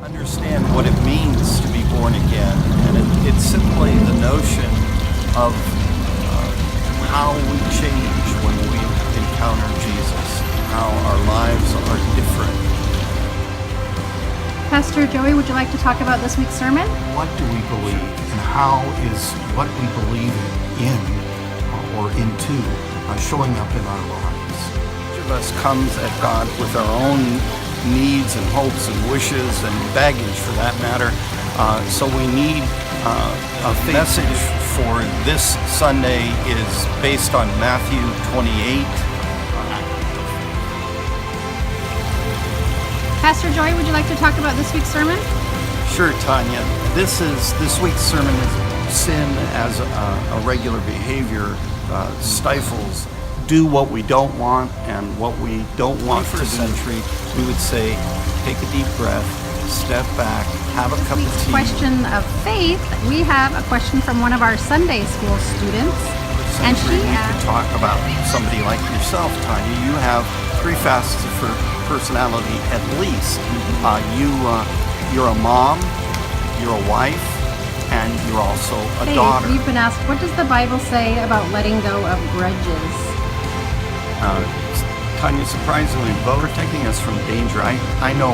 Understand what it means to be born again, and it's simply the notion of how we change when we encounter Jesus, how our lives are different. Pastor Joey, would you like to talk about this week's sermon? What do we believe, and how is what we believe in or into showing up in our lives? Each of us comes at God with our own needs and hopes and wishes and baggage, for that matter. So we need a message for this Sunday is based on Matthew 28. Pastor Joey, would you like to talk about this week's sermon? Sure, Tanya. This week's sermon is sin as a regular behavior stifles do what we don't want and what we don't want for a century. We would say, take a deep breath, step back, have a cup of tea. Question of faith. We have a question from one of our Sunday school students, and she asked, talk about somebody like yourself, Tanya. You have three facets of personality at least. You're a mom, you're a wife, and you're also a daughter. You've been asked, what does the Bible say about letting go of grudges? Tanya, surprisingly, but protecting us from danger. I know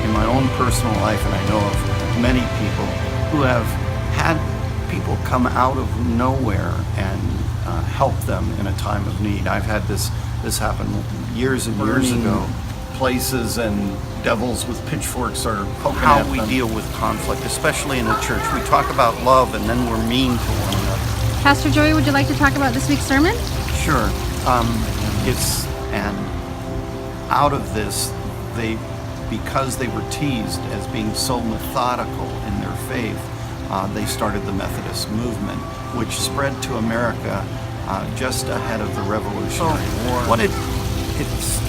in my own personal life, and I know of many people who have had people come out of nowhere and help them in a time of need. I've had this happen years and years ago. Places and devils with pitchforks are poking at them. How we deal with conflict, especially in the church. We talk about love and then we're mean to one another. Pastor Joey, would you like to talk about this week's sermon? Sure. And out of this, because they were teased as being so methodical in their faith, they started the Methodist movement, which spread to America just ahead of the Revolutionary War. It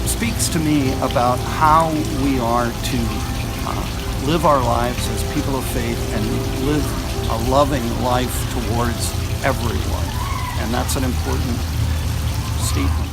speaks to me about how we are to live our lives as people of faith and live a loving life towards everyone. And that's an important statement.